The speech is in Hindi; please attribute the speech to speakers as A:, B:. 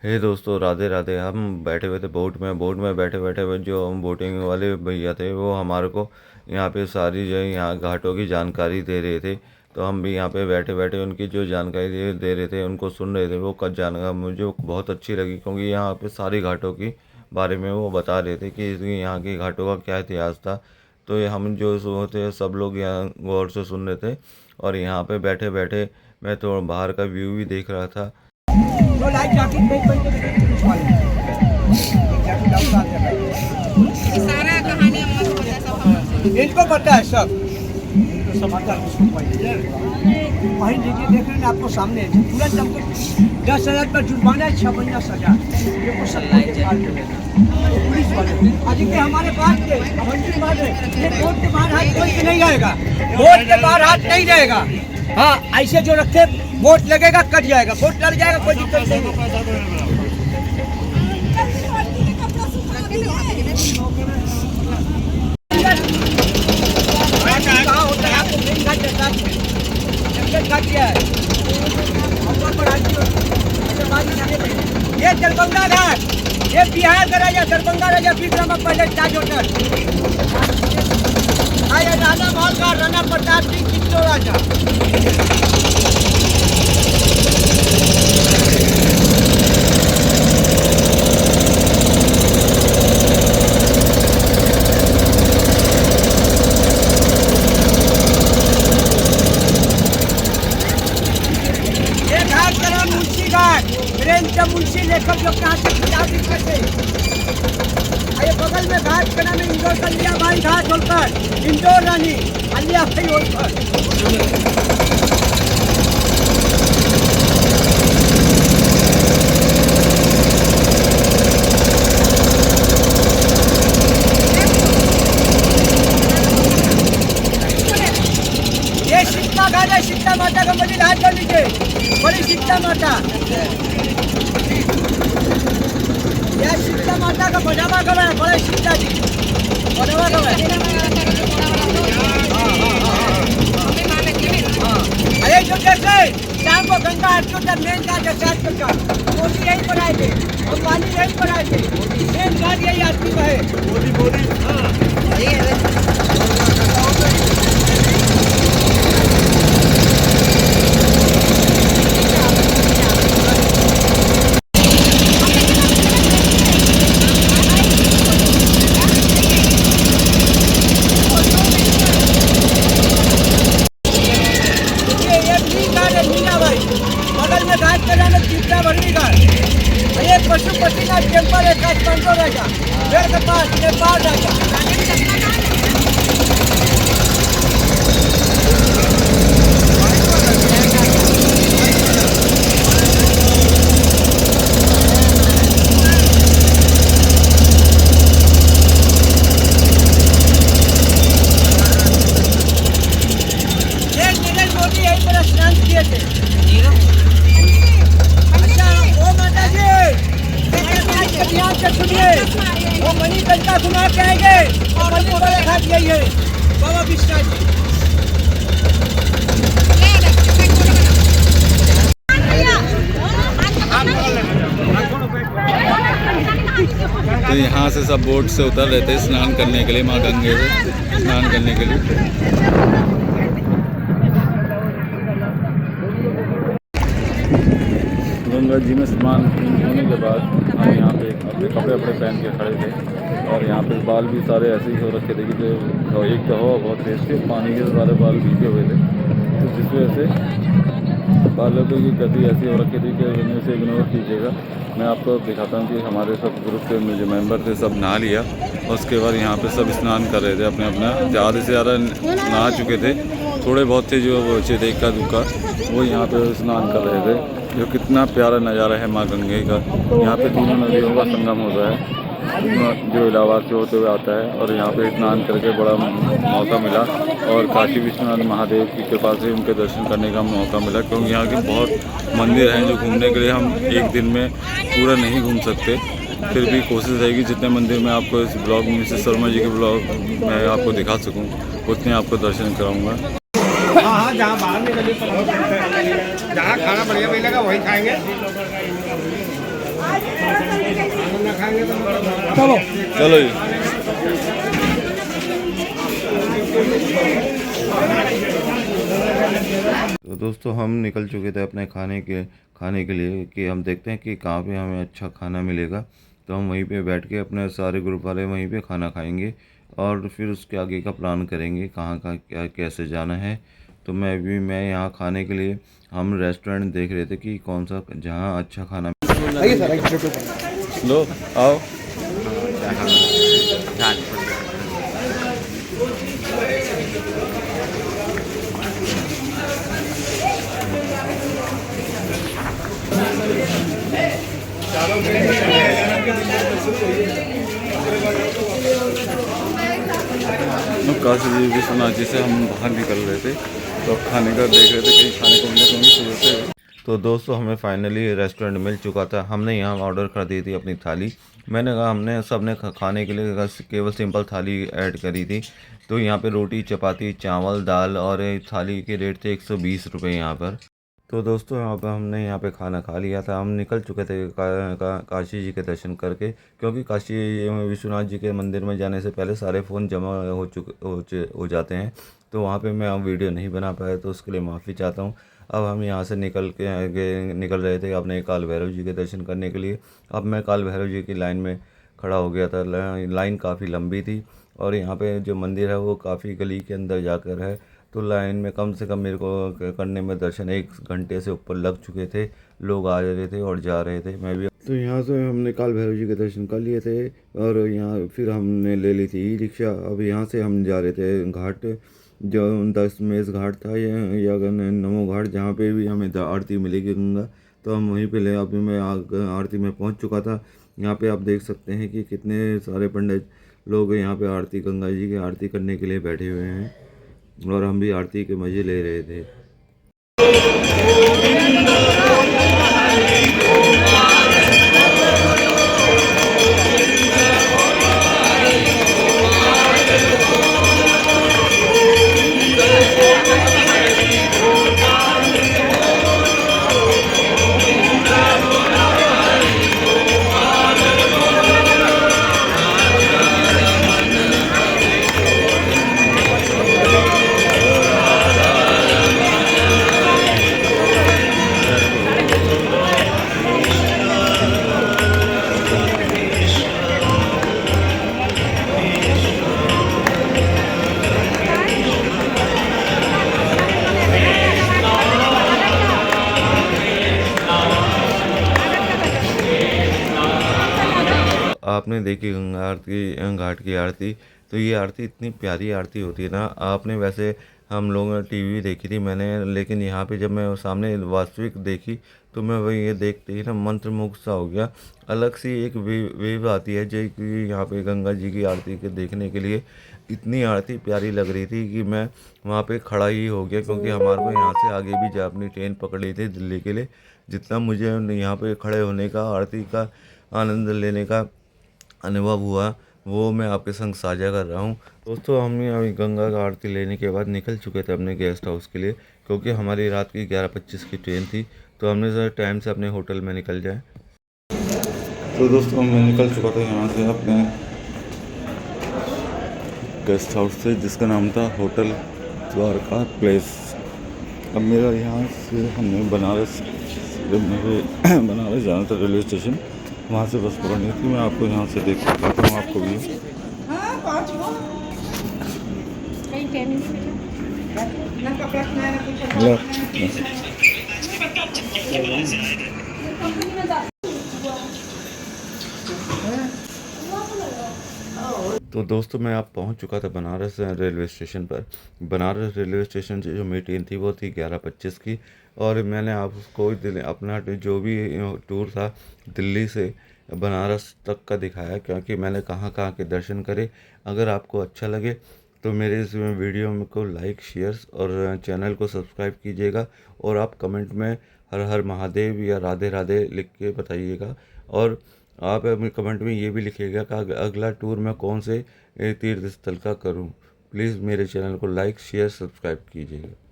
A: हे दोस्तों, राधे राधे। हम बैठे हुए थे बोट में बैठे बैठे हुए, जो हम बोटिंग वाले भैया थे वो हमारे को यहाँ पे सारी जो है यहाँ घाटों की जानकारी दे रहे थे। तो हम भी यहाँ पे बैठे बैठे उनकी जो जानकारी दे रहे थे उनको सुन रहे थे। वो कब जानकारी मुझे बहुत अच्छी लगी, क्योंकि यहाँ पे सारी घाटों की बारे में वो बता रहे थे कि यहाँ की घाटों का क्या इतिहास था। तो ये हम जो होते सब लोग यहाँ गौर से सुन रहे थे। और यहाँ पे बैठे बैठे मैं तो बाहर का व्यू भी देख रहा था।
B: तो लाइट जैकेट नहीं पहन के पुलिस वाले जैकेट डाउन आ गया।
C: सारा कहानी हम लोग को पता सब।
B: इनको पता है सब, इनको सब आता है। उसको वही लीजिए, देख रहे हैं आपको सामने तुरंत हमको 10,000 पर जुर्माना है, 6 महीना सजा। ये को सब पुलिस वाले आज के हमारे पास थे। मंत्री बात है, ये वोट के बाहर हाथ कोई नहीं रहेगा, वोट के बाहर हाथ नहीं रहेगा। हाँ, ऐसे जो रखे वोट लगेगा कट जाएगा, वोट लग जाएगा, कोई दिक्कत नहीं। कहाँ होता है आपको मेन घाट के साथ जंगल घाट किया है। ये दरभंगा घाट, ये बिहार का राजा दरभंगा राजा विक्रम पहले ताज होटल राजा महल का राणा प्रताप सिंह चित्तौड़ राजा। मुंशी लेखक जो कहाँ से किताब लिखते थे। ये बगल में घाट का नाम है इंदौर कलिया बाई घाट होकर इंदौर रानी अलिया भाई होकर। ये शीतला घाट है, शीतला माता का मंदिर हाथ कर लीजिए, बड़ी शीतला माता। यह शीतला माता का बढ़ावा कब है, बड़े शीतला जी बढ़ावा कब है। अरे जो जैसे शाम को गंगा आरती होता मेन घाट है सात का, मोदी यही पर आए थे, अंबानी यही पर आए थे, मेन घाट यही आरती का है। मोदी पशुपतिनाथ टेम्पल है काठमांडू राजा पेड़ के पास नेपाल राजा। मोदी यही पर स्नान किए थे। ध्यान से सुनिए, वो मणिकंठा घुमा के आएंगे और मणि वाले घाट यही है बाबा विश्वनाथ जी।
A: तो यहाँ से सब बोट से उतर रहे थे स्नान करने के लिए, माँ गंगे से स्नान करने के लिए। गंगा जी में स्नान होने के बाद हम यहाँ पे अपने कपड़े पहन के खड़े थे। और यहाँ पे बाल भी सारे ऐसे ही हो रखे थे कि जो एक तो हवा बहुत तेज थी, पानी के सारे बाल भीगे हुए थे, तो जिस वजह से बालों की गति ऐसी हो रखी थी कि उसे इग्नोर कीजिएगा। मैं आपको दिखाता हूँ कि हमारे सब ग्रुप के जो मेंबर थे सब नहा लिया, और उसके बाद यहाँ पे सब स्नान कर रहे थे अपने अपना। ज़्यादा से ज़्यादा नहा चुके थे, थोड़े बहुत थे जो बचे थे इक्का दुक्का, वो यहाँ पे स्नान कर रहे थे। जो कितना प्यारा नज़ारा है माँ गंगे का। यहाँ पे तीनों नदियों का संगम होता है जो इलाहाबाद से होते हुए आता है, और यहाँ पे स्नान करके बड़ा मौका मिला। और काशी विश्वनाथ महादेव की कृपा से उनके दर्शन करने का मौका मिला, क्योंकि यहाँ के बहुत मंदिर हैं जो घूमने के लिए हम एक दिन में पूरा नहीं घूम सकते। फिर भी कोशिश रहेगी जितने मंदिर मैं आपको इस ब्लॉग में, मिसेस शर्मा जी के ब्लॉग में आपको दिखा सकूँ उतने आपको दर्शन कराऊँगा।
B: हाँ, जहाँ बाहर निकले जहाँ खाना बढ़िया मिलेगा वही खाएंगे। चलो
A: चलो जी। तो दोस्तों हम निकल चुके थे अपने खाने के लिए कि हम देखते हैं कि कहाँ पे हमें अच्छा खाना मिलेगा। तो हम वहीं पे बैठ के अपने सारे ग्रुप वाले वहीं पे खाना खाएंगे और फिर उसके आगे का प्लान करेंगे कहाँ का क्या कैसे जाना है। तो मैं यहाँ खाने के लिए हम रेस्टोरेंट देख रहे थे कि कौन सा जहाँ अच्छा खाना।
B: आइए सर, आइए फोटो
A: लो आओ। काशी जी विश्वनाथ जी से हम बाहर निकल रहे थे तो खाने का देख रहे थे कहीं खाने को मिले तो हम सुबह से। तो दोस्तों हमें फाइनली रेस्टोरेंट मिल चुका था। हमने यहाँ ऑर्डर कर दी थी अपनी थाली। मैंने कहा हमने सबने खाने के लिए केवल सिंपल थाली ऐड करी थी। तो यहाँ पे रोटी चपाती चावल दाल और थाली के रेट थे 120 रुपये यहाँ पर। तो दोस्तों हमने यहाँ पे खाना खा लिया था। हम निकल चुके थे काशी जी के दर्शन करके, क्योंकि काशी विश्वनाथ जी के मंदिर में जाने से पहले सारे फ़ोन जमा हो जाते हैं। तो वहाँ पे मैं अब वीडियो नहीं बना पाया, तो उसके लिए माफ़ी चाहता हूँ। अब हम यहाँ से निकल रहे थे अपने काल भैरव जी के दर्शन करने के लिए। अब मैं काल भैरव जी की लाइन में खड़ा हो गया था। लाइन काफ़ी लंबी थी और यहाँ पे जो मंदिर है वो काफ़ी गली के अंदर जाकर है। तो लाइन में कम से कम मेरे को करने में दर्शन 1 घंटे से ऊपर लग चुके थे। लोग आ रहे थे और जा रहे थे, मैं भी। तो यहाँ से हमने काल भैरव जी के दर्शन कर लिए थे और यहाँ फिर हमने ले ली थी ई-रिक्शा। अब यहाँ से हम जा रहे थे घाट, जो 10 मेज़ घाट था या नमो घाट, जहाँ पे भी हमें आरती मिलेगी गंगा। तो हम वहीं पे ले अभी मैं आरती में पहुँच चुका था। यहाँ पे आप देख सकते हैं कि कितने सारे पंडित लोग यहाँ पे आरती गंगा जी की आरती करने के लिए बैठे हुए हैं और हम भी आरती के मज़े ले रहे थे। आपने देखी गंगा आरती घाट की आरती। तो ये आरती इतनी प्यारी आरती होती है ना। आपने वैसे हम लोग टीवी देखी थी मैंने, लेकिन यहाँ पे जब मैं सामने वास्तविक देखी तो मैं वही ये देखते ही ना मंत्रमुग्ध सा हो गया। अलग सी एक वेव आती है जो कि यहाँ पे गंगा जी की आरती के देखने के लिए इतनी आरती प्यारी लग रही थी कि मैं वहाँ पे खड़ा ही हो गया, क्योंकि हमारे को यहाँ से आगे भी जा अपनी ट्रेन पकड़ ली थी दिल्ली के लिए। जितना मुझे यहाँ पे खड़े होने का आरती का आनंद लेने का अनुभव हुआ वो मैं आपके संग साझा कर रहा हूँ। दोस्तों हम अभी गंगा का आरती लेने के बाद निकल चुके थे अपने गेस्ट हाउस के लिए, क्योंकि हमारी रात की 11:25 की ट्रेन थी। तो हमने ज़रा टाइम से अपने होटल में निकल जाए। तो दोस्तों मैं निकल चुका था यहाँ से अपने गेस्ट हाउस से, जिसका नाम था होटल द्वारका प्लेस। अब मेरा यहाँ से हमने बनारस जाना था रेलवे स्टेशन, वहाँ से बस पकड़नी थी। मैं आपको यहाँ से देख दिखाता हूँ आपको भी। तो दोस्तों मैं आप पहुंच चुका था बनारस रेलवे स्टेशन पर। बनारस रेलवे स्टेशन से जो मेरी ट्रेन थी वो थी 11:25 की, और मैंने आपको अपना जो भी टूर था दिल्ली से बनारस तक का दिखाया, क्योंकि मैंने कहाँ कहाँ के दर्शन करे। अगर आपको अच्छा लगे तो मेरे इस वीडियो को लाइक शेयर और चैनल को सब्सक्राइब कीजिएगा, और आप कमेंट में हर हर महादेव या राधे राधे लिख के बताइएगा। और आप अपने कमेंट में ये भी लिखिएगा कि अगला टूर मैं कौन से तीर्थ स्थल का करूं। प्लीज़ मेरे चैनल को लाइक शेयर सब्सक्राइब कीजिएगा।